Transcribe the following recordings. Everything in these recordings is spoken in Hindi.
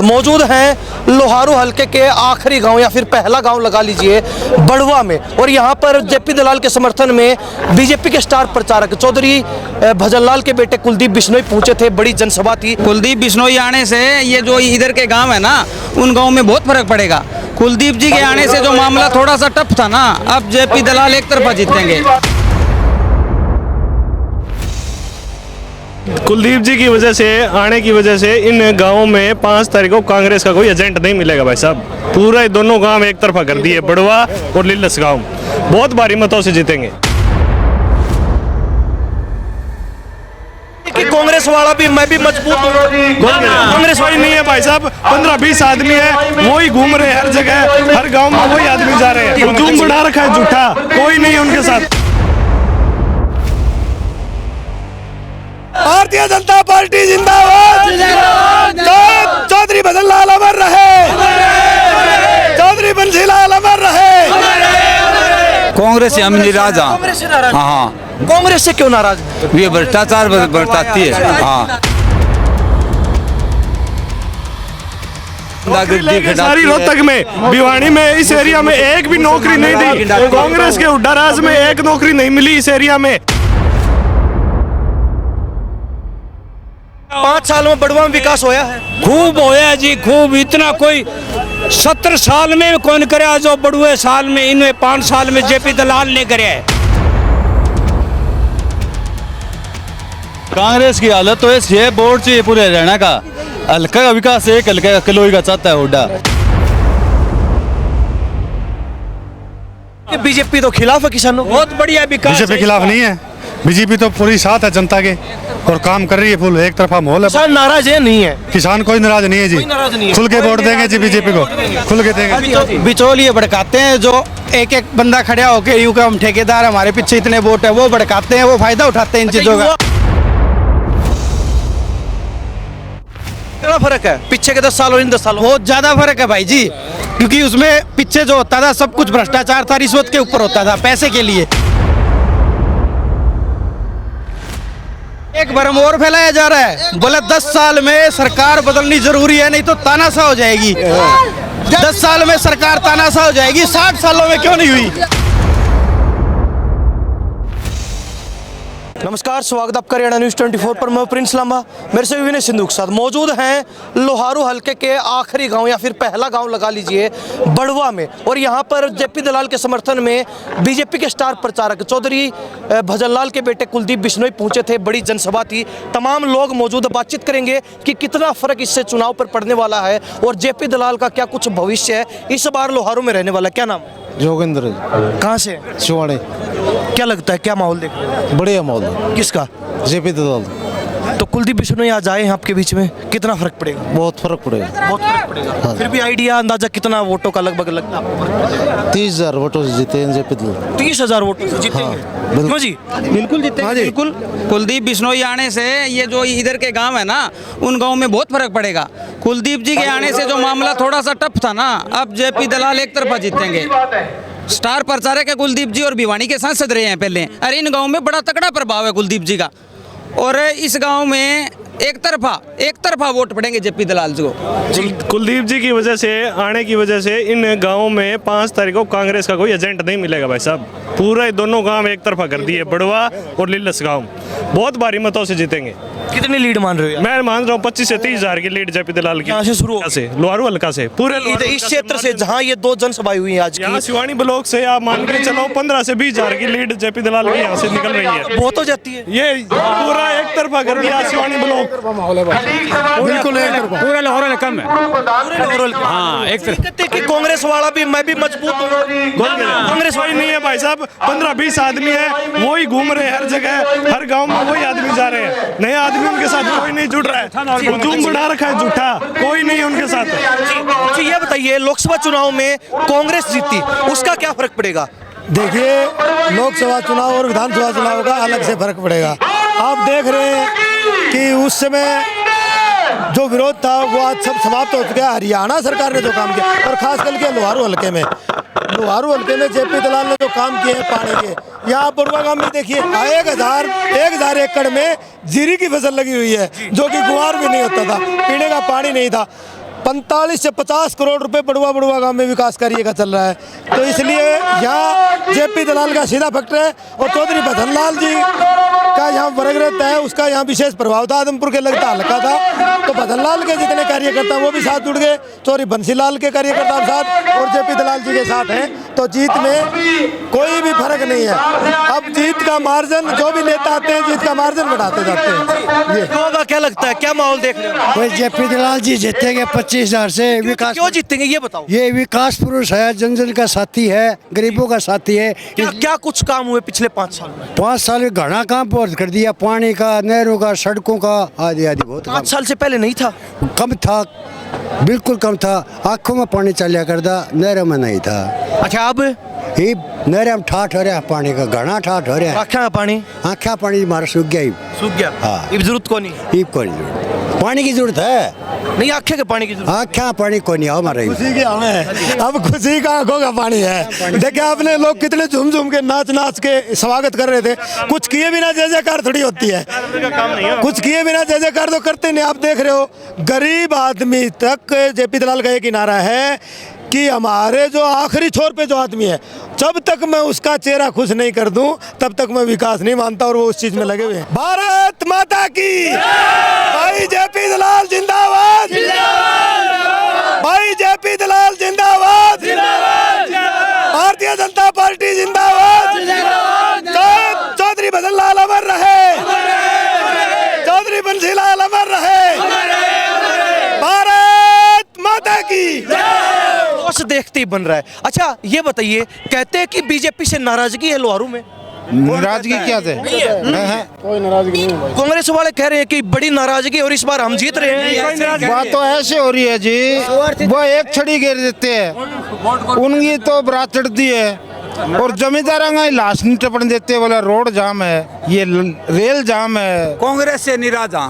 मौजूद हैं लोहारू हलके के आखिरी गांव या फिर पहला गांव लगा लीजिए बड़वा में, और यहां पर जेपी दलाल के समर्थन में बीजेपी के स्टार प्रचारक चौधरी भजनलाल के बेटे कुलदीप बिश्नोई पहुंचे थे। बड़ी जनसभा थी। कुलदीप बिश्नोई आने से ये जो इधर के गांव है ना, उन गांव में बहुत फर्क पड़ेगा। कुलदीप जी के आने से जो मामला थोड़ा सा टफ था ना, अब जेपी दलाल एक तरफा जीतेंगे। कुलदीप जी की वजह से, आने की वजह से इन गांवों में 5 तारीख को कांग्रेस का कोई एजेंट नहीं मिलेगा भाई साहब। पूरा दोनों गांव एक तरफा कर दिए, बड़वा और लिल्लस गांव बहुत भारी मतों से जीतेंगे। कि कांग्रेस वाला भी, मैं भी मजबूत हूँ। कांग्रेस वाली नहीं है भाई साहब, 15-20 आदमी है, वही घूम रहे हैं हर जगह, हर गांव में वही आदमी जा रहे हैं। हुजूम बढ़ा रखा है झूठा, कोई नहीं है उनके साथ। भारतीय जनता पार्टी जिंदाबाद। चौधरी भजनलाल अमर रहे, चौधरी बंसीलाल अमर रहे। कांग्रेस से हम नाराज हैं। हाँ, कांग्रेस से क्यों नाराज? ये भ्रष्टाचार बरताती है। हाँ, सारी रोहतक में, भिवानी में, इस एरिया में एक भी नौकरी नहीं दी। कांग्रेस के हुड्डा राज में एक नौकरी नहीं मिली इस एरिया में। 5 साल में बड़वा में विकास होया है। खूब होया जी, खूब। इतना कोई 70 साल में कौन करे जो बड़ुए साल में, इन्हें 5 साल में जेपी दलाल ने करे है। कांग्रेस की हालत तो ऐसी है, बोर्ड चाहिए पूरे हरियाणा का। हल्का का विकास एक हल्का का किलोई का चाहता है हुड्डा। बीजेपी तो खिलाफ है किसानों। बहुत बढ़िया विकास। बीजेपी के खिलाफ नहीं है, बीजेपी तो पूरी साथ है जनता के और काम कर रही है। फुल एक तरफा माहौल है। किसान नाराज है? नहीं है किसान कोई नाराज नहीं है जी। खुल के वोट देंगे जी, बीजेपी को खुल के देंगे। बिचौलिए भड़काते हैं, जो एक एक बंदा खड़ा होकर यूं का हम ठेकेदार, हमारे पीछे इतने वोट है, वो भड़काते हैं, वो फायदा उठाते हैं इन चीजों का। कितना फर्क है पीछे के 10 साल और इन 10 सालों? बहुत ज्यादा फर्क है भाई जी, क्योंकि उसमें पीछे जो होता था सब कुछ भ्रष्टाचार था, रिश्वत के ऊपर होता था, पैसे के लिए। एक भरम और फैलाया जा रहा है, बोले 10 साल में सरकार बदलनी जरूरी है, नहीं तो तानाशाह हो जाएगी। 10 साल में सरकार तानाशाह हो जाएगी, 60 सालों में क्यों नहीं हुई? नमस्कार, स्वागत आपका हरियाणा न्यूज़ 24 पर। मैं प्रिंस लांबा, मेरे से विनय सिंधु के साथ। मौजूद हैं लोहारू हलके के आखिरी गांव या फिर पहला गांव लगा लीजिए बड़वा में, और यहां पर जेपी दलाल के समर्थन में बीजेपी के स्टार प्रचारक चौधरी भजनलाल के बेटे कुलदीप बिश्नोई पहुंचे थे। बड़ी जनसभा थी, तमाम लोग मौजूद। बातचीत करेंगे कि कितना फर्क इससे चुनाव पर पड़ने वाला है और जेपी दलाल का क्या कुछ भविष्य है। इस बार लोहारू में रहने वाला क्या नाम? जोगेंद्र। कहाँ से? शिवाड़े। क्या लगता है, क्या माहौल देख रहे हैं? बढ़िया माहौल। किसका? जेपी दलाल। तो कुलदीप बिश्नोई आज आए हैं आपके बीच में, कितना फर्क पड़ेगा? बहुत फर्क पड़ेगा। बहुत फर्क पड़ेगा। हाँ। फिर भी आइडिया, अंदाजा कितना वोटों का लगभग लगता है? 30,000 वोटों से जीते हैं जेपी दलाल। 30,000 वोटों से जीतेंगे? क्यों जी? बिल्कुल जीतेंगे, बिल्कुल। कुलदीप बिश्नोई आने से ये जो इधर के गांव है ना, उन गांव में बहुत फर्क पड़ेगा। कुलदीप जी के आने से जो मामला थोड़ा सा टफ था ना, अब जेपी दलाल एक तरफा जीतेंगे। स्टार प्रचारक है कुलदीप जी, और भिवानी के सांसद रहे हैं पहले। अरे इन गांव में बड़ा तगड़ा प्रभाव है कुलदीप जी का, और इस गांव में एक तरफा वोट पड़ेंगे जेपी दलाल जी को। कुलदीप जी की वजह से, आने की वजह से इन गांवों में 5 तारीख को कांग्रेस का कोई एजेंट नहीं मिलेगा भाई साहब। पूरा दोनों गांव एक तरफा कर दिए, बड़वा और लिल्लस गांव बहुत भारी मतों से जीतेंगे। कितनी लीड मान रहे हो? मैं मान रहा हूँ 25 से 30,000 की लीड जेपी दलाल की। कहाँ से शुरू? से लोहारू हल्का से, पूरे इस क्षेत्र से जहाँ ये 2 जनसभाएं हुई हैं आज की। यहाँ शिवानी ब्लॉक से आप मान के चलो 15 से 20,000 की लीड जेपी दलाल की यहाँ से निकल रही है। बहुत हो जाती है। ये पूरा एक तरफा कर दिया शिवानी ब्लॉक। बिल्कुल एक तरफा। पूरा लाहौर कम है। हाँ, एक तरफ कहते हैं कि कांग्रेस वाला भी, मैं भी मजबूत हूँ। कांग्रेस वाली नहीं है भाई साहब, 15-20 आदमी है, वही घूम रहे हैं हर जगह, हर गांव में वही आदमी जा रहे हैं। नए आदमी उनके साथ कोई नहीं जुड़ रहा है। हुजूम बढ़ा रखा है झूठा, कोई नहीं है उनके साथ। जी, ये बताइए, लोकसभा चुनाव में कांग्रेस जीती, उसका क्या फर्क पड़ेगा? देखिए, लोकसभा चुनाव और विधानसभा चुनाव का अलग से फर्क पड़ेगा। आप देख रहे हैं कि उस समय जो विरोध था वो आज सब समाप्त हो चुका है। हरियाणा सरकार ने जो काम किया, और खास करके लोहारू हल्के में जेपी दलाल ने जो काम किए हैं पानी के, यहाँ बड़वा गांव में देखिए 1,000 एकड़ में जीरी की फसल लगी हुई है, जो कि गुआर भी नहीं होता था, पीने का पानी नहीं था। 45 से 50 करोड़ रुपए बड़ुआ गांव में विकास कार्य का चल रहा है। तो इसलिए यहाँ जेपी दलाल का सीधा फैक्टर है और चौधरी भजनलाल जी का यहाँ वर्ग रहता है, उसका यहाँ विशेष प्रभाव था। आदमपुर के लगता हल्का था तो भजनलाल के जितने कार्यकर्ता वो भी साथ जुड़ गए, चौधरी बंसीलाल के कार्यकर्ता साथ और जेपी दलाल जी के साथ हैं। तो जीत में कोई भी फर्क नहीं है। अब जीत का मार्जिन जो भी नेता आते हैं जीत का मार्जिन बढ़ाते जाते हैं। ये होगा, क्या लगता है, क्या माहौल देख रहे हो? कोई जेपी दलाल जी जीतेंगे 25,000 से। विकास क्यों जीतेंगे ये बताओ? ये विकास पुरुष है, जन जन का साथी है, गरीबों का साथी है। क्या कुछ काम हुए पिछले 5 साल में? 5 साल में घना काम बहुत कर दिया, पानी का, नहरों का, सड़कों का, आदि आदि बहुत 5 साल से पहले नहीं था। कम था, बिल्कुल कम था। आँखों में पानी चलिया करता, नहरों में नहीं था। अच्छा, अब ये नहरों में ठाठ हो रहा है, पानी का घना ठाठ हो रहा है। आँखें पानी आँखा पानी हमारा सूख गया, सूख गया। हाँ। अब जरूरत को नहीं, को पानी की जरूरत है नहीं आँखें के पानी की जरूरत। आँखा पानी को नहीं हमारे। खुशी की आंखें हैं, अब खुशी का आंखों का पानी है। देखिए आपने लोग कितने झूम झूम के नाच के स्वागत कर रहे थे। कुछ किए बिना जय जयकार थोड़ी होती है, कुछ किए बिना जय जयकार तो करते नहीं। आप देख रहे हो गरीब आदमी तक जेपी दलाल का एक ही नारा है कि हमारे जो आखिरी छोर पे जो आदमी है, जब तक मैं उसका चेहरा खुश नहीं कर दूं तब तक मैं विकास नहीं मानता, और वो उस चीज में लगे हुए हैं। भारत माता की, भाई जेपी दलाल जिंदाबाद, भाई जेपी दलाल जिंदाबाद, भारतीय जनता पार्टी जिंदाबाद, चौधरी भजनलाल अमर रहे, चौधरी बंसीलाल अमर रहे, भारत माता की। जोश देखते ही बन रहा है। अच्छा ये बताइए, कहते हैं कि बीजेपी से नाराजगी है लोहारू में। नाराजगी क्या है? कोई नाराजगी नहीं है। कांग्रेस वाले कह रहे हैं कि बड़ी नाराजगी और इस बार हम जीत रहे हैं। बात तो ऐसे हो रही है जी, वो एक छड़ी गिर देते हैं, उनकी तो बरात चढ़ती है और जमींदार लाश नहीं टपन देते। बोला रोड जाम है, ये रेल जाम है। कांग्रेस से निराजा,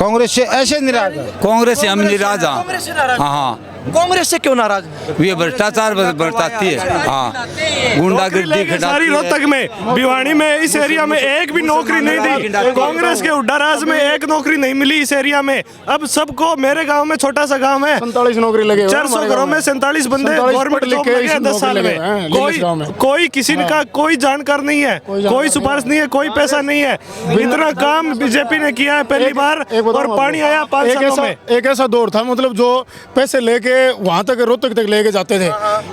कांग्रेस से ऐसे निराश है। कांग्रेस से हम निराजा। कांग्रेस से नाराज? हाँ, कांग्रेस से क्यों नाराज? ये भ्रष्टाचार बरताती है। हाँ, गुंडागिर्दी सारी रोहतक में, भिवानी में, इस एरिया में एक भी नौकरी नहीं दी। कांग्रेस के उड्डाराज में एक नौकरी नहीं मिली इस एरिया में। अब सबको, मेरे गांव में छोटा सा गांव है, 47 नौकरी लगे, 400 घरों में 47 बंदे गवर्नमेंट जॉब लगे हैं 10 साल में। कोई किसी का कोई जानकार नहीं है, कोई सिफारिश नहीं है, कोई पैसा नहीं है। इतना काम बीजेपी ने किया है पहली बार, और पानी आया 5 सालों में। एक ऐसा दौर था, मतलब जो पैसे लेके वहाँ तक रोहतक तक लेके जाते थे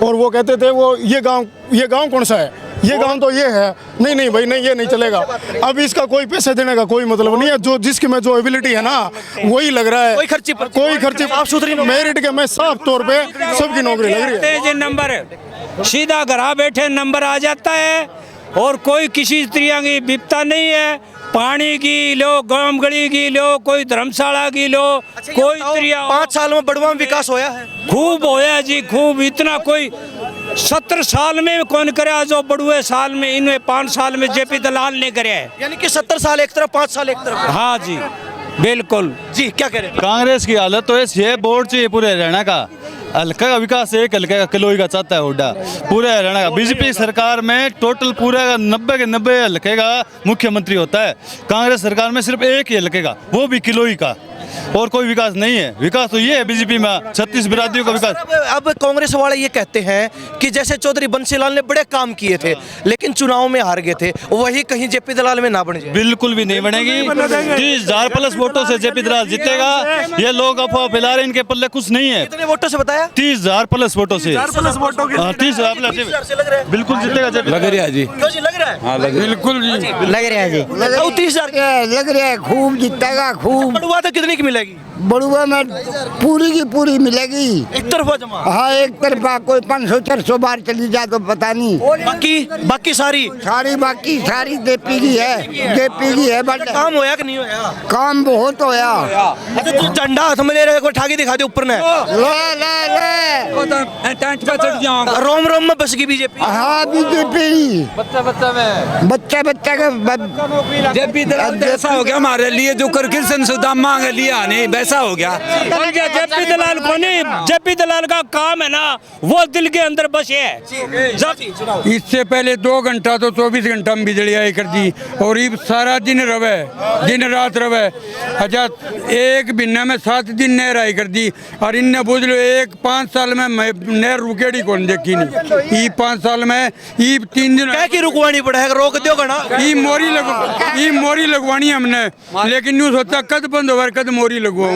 और वो कहते थे वो ये गांव कौन सा है, ये गांव तो ये है, नहीं भाई नहीं, ये नहीं चलेगा। अब इसका कोई पैसे देने का कोई मतलब नहीं है। जो जिसकी में जो एबिलिटी है ना वही लग रहा है। कोई खर्ची साफ सुथरी मेरिट के में साफ तौर पे सबकी नौकरी लग रही है। नंबर सीधा घर बैठे नंबर आ जाता है और कोई किसी स्त्रियों की विपता नहीं है। पानी की लो, गांव गली की लो, कोई धर्मशाला की लो, कोई 5 साल में बड़वा में विकास होया है? खूब होया जी, खूब। इतना कोई 70 साल में कौन करे जो बड़ुए साल में, इनमें 5 साल में जेपी दलाल ने करे है। यानी कि 70 साल एक तरफ, 5 साल एक तरफ। हाँ जी, बिल्कुल जी। क्या कह रहे हैं? कांग्रेस की हालत तो ऐसी है, वोट चाहिए पूरे हरियाणा का। हल्का का विकास एक हल्का का किलोई का चाहता है हुड्डा पूरे हरियाणा का। बीजेपी सरकार में टोटल पूरा 90 के 90 हल्के का मुख्यमंत्री होता है। कांग्रेस सरकार में सिर्फ एक ही हल्के का, वो भी किलोई का, और कोई विकास नहीं है। विकास तो ये है बीजेपी में 36 बिरादरियों का विकास। अब कांग्रेस वाले ये कहते हैं कि जैसे चौधरी बंसीलाल ने बड़े काम किए थे लेकिन चुनाव में हार गए थे, वही कहीं जेपी दलाल में ना बन जाए। बिल्कुल भी नहीं बनेगी। 30,000 प्लस वोटों से जेपी दलाल जीतेगा। ये लोग अफवाह फैला रहे हैं, इनके पल्ले कुछ नहीं है। कितने वोटों से बताया? 30,000 प्लस वोटों से। 30,000 से लग रहा है। बिल्कुल जीतेगा जेपी। लग रहा है जी, क्यों जी लग रहा है? बिल्कुल जी लग रहा है जी, 30,000 लग रहा है। खूब जीतेगा, खूब। बड़ुआ तो कितनी की मिलेगी? बड़ुआ में पूरी की पूरी मिलेगी। एक तरफा जमा? हाँ, एक तरफा। कोई 500-400 बार चली जाए तो पता नहीं। बाकी सारी बाकी सारी जेपी की है। बट काम होया कि नहीं होया? काम बहुत होया। अच्छा, तू झंडा हाथ में ले रहे, कोई ठाकी दिखा दे ऊपर ने। ले टेंट पे चढ़ जाऊंगा। रोम रोम में बस गई बीजेपी। हाँ बीजेपी बच्चा का जेपी दलाल तो ऐसा हो गया हमारे लिए जो करकिशन सुदामा के लिए आने वैसा हो गया। जेपी दलाल को नहीं, जेपी दलाल का काम है ना वो दिल के अंदर बसे है। जब इससे पहले 2 घंटा तो 24 घंटा में बिजली आई कर दी और ये सारा दिन रवे, दिन रात रवे। अच्छा 1 महीने में 7 दिन नहर आई कर दी और इनने बुझ लो 5 साल में नहर रुकेड़ी कौन देखी नहीं। 5 साल में 3 दिन क्या की रुकवानी पड़ेगा, रोक दो ना। मोरी लगवानी हमने, लेकिन न्यूज होता कद बंद हो कद मोरी लगवा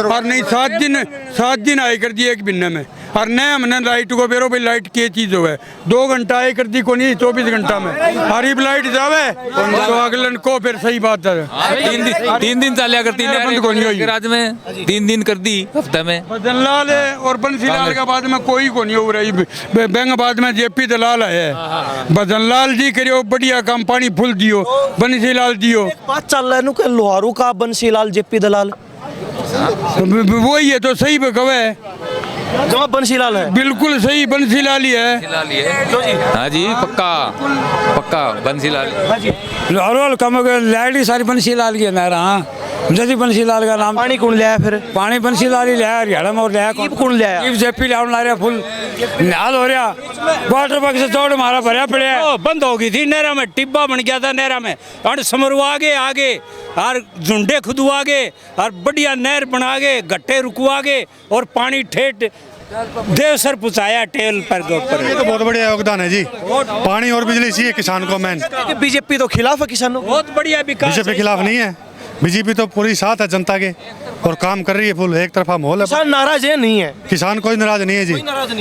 और नहीं 7 दिन आई कर दी 1 महीने में। और नहीं हमने लाइट को बेरो भाई लाइट की चीज हो है 2 घंटा आई कर दी को नहीं 24 घंटा में हरीब लाइट जावे तो अगलन को फिर सही बात है। 3 दिन चालिया करती है राज्य में, 3 दिन कर दी हफ्ते में। बदनलाल और बंसीलाल के बाद में कोई को नहीं हो रही। बेंगाबाद में जेपी दलाल है, बदनलाल जी करियो बढ़िया काम, पानी फुल दियो, बंसीलाल दियो। बात चल रहा है कि लोहारू का बंसीलाल जेपी दलाल वही है तो सही कवे जमा बंसीलाल है, बिल्कुल सही बंसीलाल ही है। हाँ जी पक्का बंसीलाल। लोहारू कम लाइट सारी बंसीलाल की नहर। हाँ जैसी बंसीलाल का नाम। पानी कौन लिया फिर? पानी बंसीलाल ही लिया, हरियाणा में और लिया कौन लिया? जेपी लाउन ला रहा फुल निहाल हो रहा। वाटर पार्क से चौड़ मारा भरा पड़े बंद हो गई थी नहरा में, टिब्बा बन गया था नहरा में और समरवा आगे और झुंडे खुदवा के और बढ़िया नहर बना के गट्टे रुकवा के और पानी ठेठ देवसर पुचाया टेल पर के ऊपर। ये तो बहुत बढ़िया योगदान है जी, पानी और बिजली चाहिए किसान को। मैन बीजेपी तो खिलाफ है किसानों, बहुत बढ़िया विकास। बीजेपी खिलाफ नहीं है, बीजेपी तो पूरी साथ है जनता के और काम कर रही है फुल। एक तरफा माहौल है, किसान नाराज है नहीं है? किसान कोई नाराज नहीं है जी,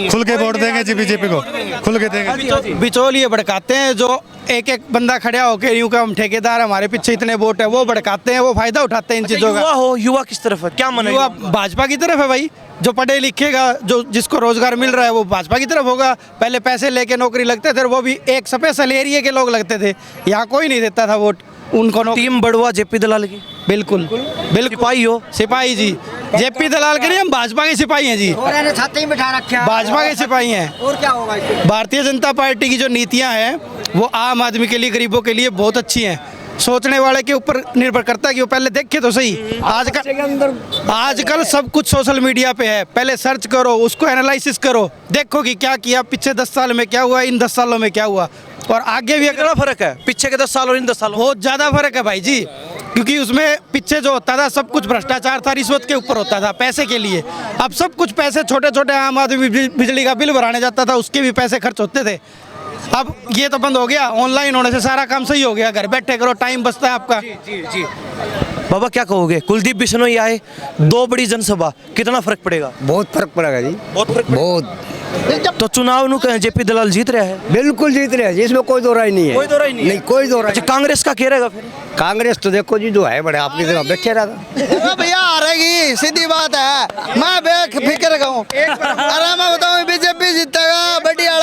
खुल के वोट देंगे जी बीजेपी को, खुल के देंगे। बिचौलिए भड़काते हैं जो एक बंदा खड़ा होकर यूं का हम ठेकेदार हमारे पीछे इतने वोट है, वो भड़काते हैं, वो फायदा उठाते हैं इन चीजों का। युवा किस तरफ है, क्या मन है? युवा भाजपा की तरफ है भाई, जो पढ़े लिखेगा, जो जिसको रोजगार मिल रहा है वो भाजपा की तरफ होगा। पहले पैसे लेके नौकरी लगते थे, वो भी एक स्पेशल एरिया के लोग लगते थे, यहाँ कोई नहीं देता था वोट उनको। टीम बढ़वा जेपी दलाल की बिल्कुल सिपाही हो? सिपाही जी, जेपी दलाल के नहीं, हम भाजपा के सिपाही हैं जी, भाजपा के सिपाही हैं। और क्या होगा? भारतीय जनता पार्टी की जो नीतियां हैं वो आम आदमी के लिए, गरीबों के लिए बहुत अच्छी हैं। सोचने वाले के ऊपर निर्भर करता है कि वो पहले देखे तो सही। आजकल सब कुछ सोशल मीडिया पे है, पहले सर्च करो, उसको एनालिसिस करो, देखो कि क्या किया पिछले 10 साल में, क्या हुआ इन 10 सालों में, क्या हुआ और आगे भी। कितना फर्क है पीछे के 10 साल और इन 10 सालों? बहुत ज्यादा फर्क है भाई जी, क्योंकि उसमें पीछे जो होता था सब कुछ भ्रष्टाचार था, रिश्वत के ऊपर होता था, पैसे के लिए। अब सब कुछ पैसे, छोटे छोटे आम आदमी बिजली का बिल भराने जाता था, उसके भी पैसे खर्च होते थे। अब ये तो बंद हो गया, ऑनलाइन होने से सारा काम सही हो गया, घर बैठे करो, टाइम बचता है आपका। जी। बाबा क्या कहोगे, कुलदीप बिश्नोई आए, 2 बड़ी जनसभा, कितना फर्क पड़ेगा? बहुत फर्क पड़ेगा जी, बहुत। तो चुनाव नु कहें जेपी दलाल जीत रहा है? बिल्कुल जीत रहे हैं जी, इसमें कोई दो राय नहीं है। कोई दो राय नहीं नहीं, कोई दो राय। अच्छा कांग्रेस का क्या रहेगा फिर? कांग्रेस तो देखो जी जो है बड़े आपकी जगह बैठे रहा भैया आ रहेगी, सीधी बात है, मैं बेफिक्र कहूँ। अरे मैं बताऊँ बीजेपी जीतेगा बढ़िया,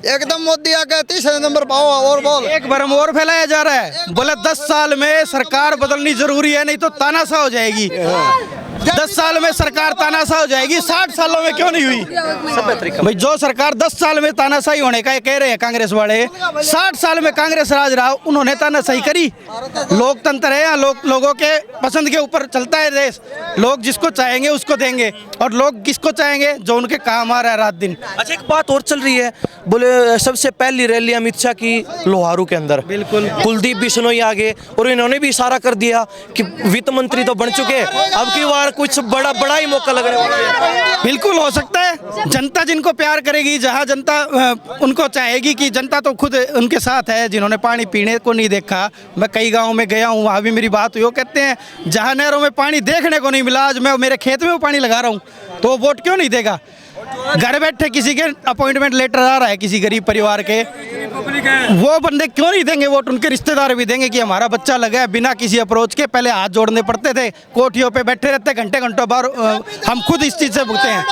एकदम मोदी आके 3 नंबर पाओ। और बोल एक भरम और फैलाया जा रहा है, बोले 10 साल में सरकार बदलनी जरूरी है, नहीं तो तानाशाह हो जाएगी। 10 साल में सरकार तानाशाह हो जाएगी, 60 सालों में क्यों नहीं हुई भाई? जो सरकार 10 साल में तानाशाही होने का कह रहे हैं कांग्रेस वाले, 60 साल में कांग्रेस राज रहा, उन्होंने तानाशाही करी? लोकतंत्र है, लोगों के पसंद के ऊपर चलता है देश, लोग जिसको चाहेंगे उसको देंगे, और लोग किसको चाहेंगे? जो उनके काम आ रहा है रात दिन। अच्छा एक बात और चल रही है, बोले सबसे पहली रैली अमित शाह की लोहारू के अंदर, बिल्कुल कुलदीप बिश्नोई आगे, और इन्होंने भी इशारा कर दिया कि वित्त मंत्री तो बन चुके, अब की बार कुछ बड़ा ही मौका लगने वाला है। बिल्कुल हो सकता है, जनता जिनको प्यार करेगी, जहां जनता उनको चाहेगी कि जनता तो खुद उनके साथ है, जिन्होंने पानी पीने को नहीं देखा। मैं कई गांव में गया हूं, वहां भी मेरी बात हुई, वो कहते हैं जहां नहरों में पानी देखने को नहीं मिला, आज मैं मेरे खेत में पानी लगा रहा हूं, तो वो वोट क्यों नहीं देगा? घर बैठे किसी के अपॉइंटमेंट लेटर आ रहा है किसी गरीब परिवार के, वो बंदे क्यों नहीं देंगे वोट? उनके रिश्तेदार भी देंगे कि हमारा बच्चा लगा है, बिना किसी अप्रोच के। पहले हाथ जोड़ने पड़ते थे, कोठियों पे बैठे रहते घंटों बार, हम खुद इस चीज से भुगते हैं।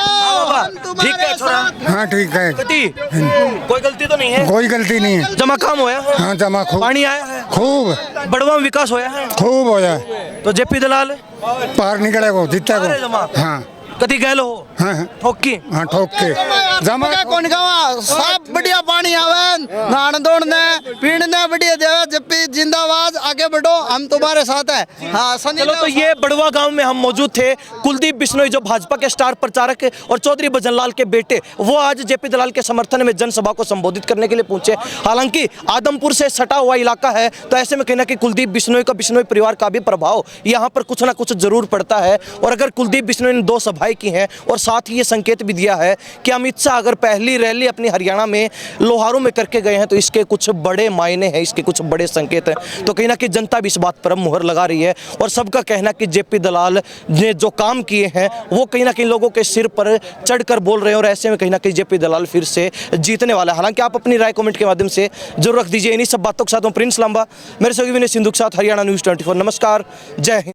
ठीक है छोरा? हाँ ठीक है, कोई गलती तो नहीं है? कोई गलती नहीं है। जमा काम होया है? हाँ जमा खूब, पानी आया है खूब, बड़वा में विकास होया है खूब हो जाए। तो जेपी दलाल पार निकलेगा, जीतेगा। हाँ कति गए हो ठोक की हाँ ठोक के जमा कौन गावा सब बढ़िया पानी आवे नहाने दौड़ने पीने बढ़िया देवे जब भी जिंदाबाद आगे बढ़ो हम तुम्हारे साथ है। हाँ चलो तो ये बड़वा गांव में हम मौजूद थे। कुलदीप बिश्नोई जो भाजपा के स्टार प्रचारक और चौधरी भजनलाल के बेटे, वो आज जेपी दलाल के समर्थन में जनसभा को संबोधित करने के लिए पहुंचे। हालांकि आदमपुर से सटा हुआ इलाका है, तो ऐसे में कहना कि कुलदीप बिश्नोई का बिश्नोई परिवार का भी प्रभाव यहाँ पर कुछ ना कुछ जरूर पड़ता है। और अगर कुलदीप बिश्नोई ने 2 सभाएं की हैं और साथ ही ये संकेत भी दिया है कि अमित शाह अगर पहली रैली अपनी हरियाणा में लोहारू में करके गए हैं तो इसके कुछ बड़े मायने हैं, इसके कुछ बड़े संकेत हैं। तो कहीं ना कहीं जनता भी इस बात पर मुहर लगा रही है और सबका कहना कि जेपी दलाल ने जो काम किए हैं वो कहीं ना कहीं लोगों के सिर पर चढ़कर बोल रहे हैं और ऐसे में कहीं ना कहीं जेपी दलाल फिर से जीतने वाला है। हालांकि आप अपनी राय कमेंट के माध्यम से जरूर रख दीजिए। इन्हीं सब बातों के साथ प्रिंस लांबा, मेरे सहयोगी विनय सिंधु के साथ हरियाणा न्यूज़ 24। नमस्कार, जय हिंद।